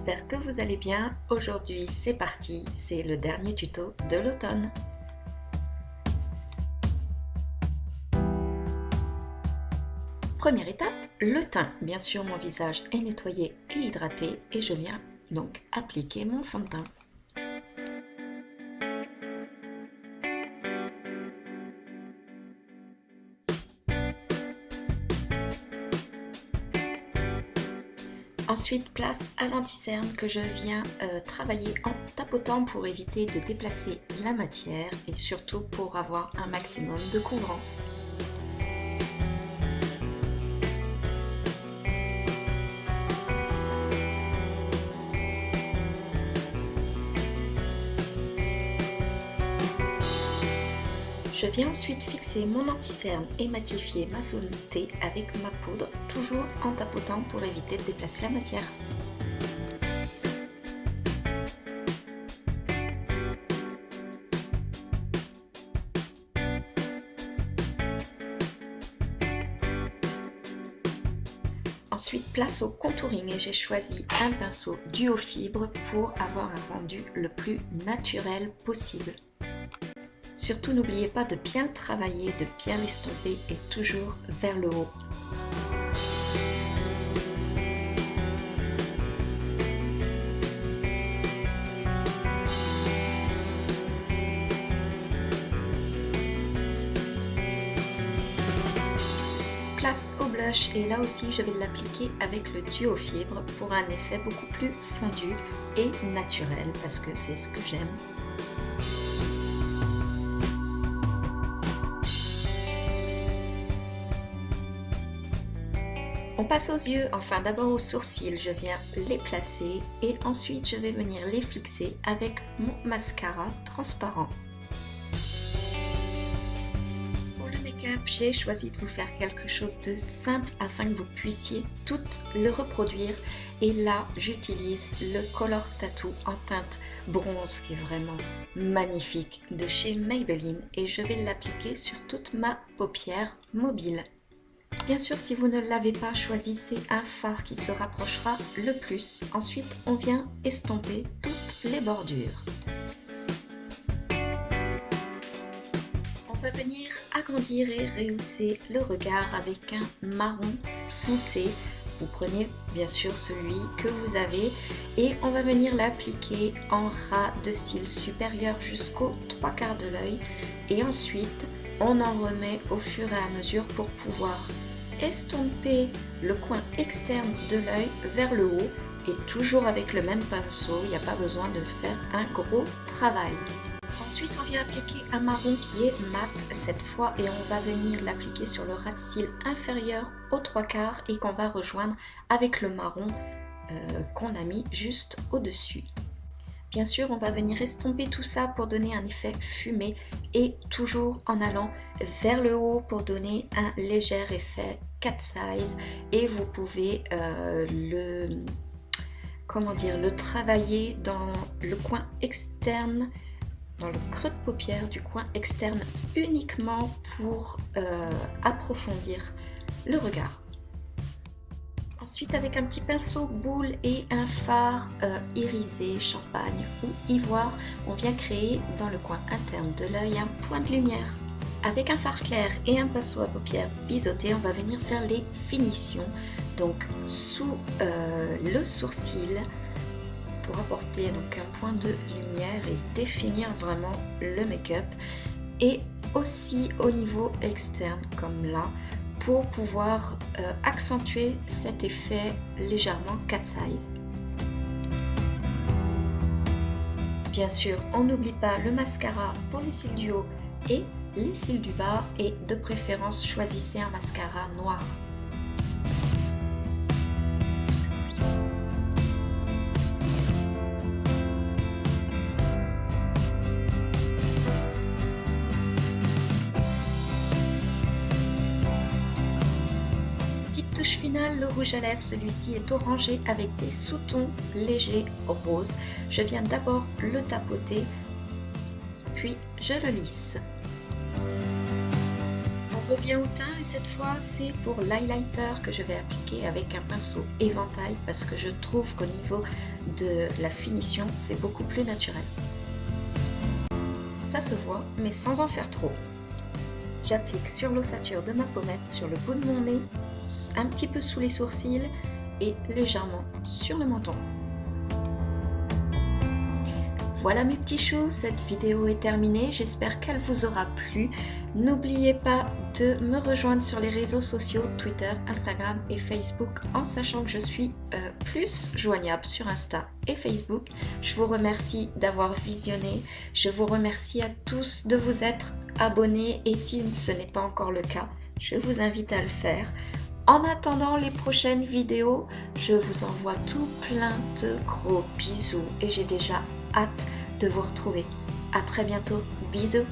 j'espère que vous allez bien. Aujourd'hui c'est parti, c'est le dernier tuto de l'automne. Première étape, le teint. Bien sûr mon visage est nettoyé et hydraté et je viens donc appliquer mon fond de teint. Ensuite, place à l'anti-cerne que je viens travailler en tapotant pour éviter de déplacer la matière et surtout pour avoir un maximum de couvrance. Je viens ensuite fixer mon anti-cerne et matifier ma zone T avec ma poudre, toujours en tapotant pour éviter de déplacer la matière. Ensuite, place au contouring et j'ai choisi un pinceau duo fibre pour avoir un rendu le plus naturel possible. Surtout, n'oubliez pas de bien le travailler, de bien l'estomper et toujours vers le haut. Place au blush et là aussi je vais l'appliquer avec le duo fibre pour un effet beaucoup plus fondu et naturel parce que c'est ce que j'aime. On passe aux yeux, enfin d'abord aux sourcils, je viens les placer et ensuite je vais venir les fixer avec mon mascara transparent. Pour le make-up, j'ai choisi de vous faire quelque chose de simple afin que vous puissiez tout le reproduire. Et là, j'utilise le Color Tattoo en teinte bronze qui est vraiment magnifique de chez Maybelline et je vais l'appliquer sur toute ma paupière mobile. Bien sûr, si vous ne l'avez pas, choisissez un fard qui se rapprochera le plus. Ensuite, on vient estomper toutes les bordures. On va venir agrandir et rehausser le regard avec un marron foncé. Vous prenez bien sûr celui que vous avez et on va venir l'appliquer en ras de cils supérieur jusqu'aux 3/4 de l'œil. Et ensuite, on en remet au fur et à mesure pour pouvoir estomper le coin externe de l'œil vers le haut et toujours avec le même pinceau, il n'y a pas besoin de faire un gros travail. Ensuite on vient appliquer un marron qui est mat cette fois et on va venir l'appliquer sur le ras de cils inférieur aux 3/4 et qu'on va rejoindre avec le marron qu'on a mis juste au-dessus. Bien sûr, on va venir estomper tout ça pour donner un effet fumé et toujours en allant vers le haut pour donner un léger effet cat size et vous pouvez le travailler dans le coin externe, dans le creux de paupière du coin externe uniquement pour approfondir le regard. Ensuite, avec un petit pinceau boule et un fard irisé, champagne ou ivoire, on vient créer dans le coin interne de l'œil un point de lumière. Avec un fard clair et un pinceau à paupières biseauté, on va venir faire les finitions, donc sous le sourcil, pour apporter donc un point de lumière et définir vraiment le make-up. Et aussi au niveau externe, comme là, pour pouvoir accentuer cet effet légèrement cat size. Bien sûr, on n'oublie pas le mascara pour les cils du haut et les cils du bas et de préférence choisissez un mascara noir. Touche finale, le rouge à lèvres, celui-ci est orangé avec des sous-tons légers roses. Je viens d'abord le tapoter, puis je le lisse. revient au teint et cette fois c'est pour l'highlighter que je vais appliquer avec un pinceau éventail parce que je trouve qu'au niveau de la finition c'est beaucoup plus naturel. Ça se voit mais sans en faire trop. J'applique sur l'ossature de ma pommette, sur le bout de mon nez, un petit peu sous les sourcils et légèrement sur le menton. Voilà mes petits choux, cette vidéo est terminée, j'espère qu'elle vous aura plu. N'oubliez pas de me rejoindre sur les réseaux sociaux, Twitter, Instagram et Facebook, en sachant que je suis plus joignable sur Insta et Facebook. Je vous remercie d'avoir visionné, je vous remercie à tous de vous être abonnés et si ce n'est pas encore le cas, je vous invite à le faire. En attendant les prochaines vidéos, je vous envoie tout plein de gros bisous et j'ai déjà hâte de vous retrouver. À très bientôt. Bisous.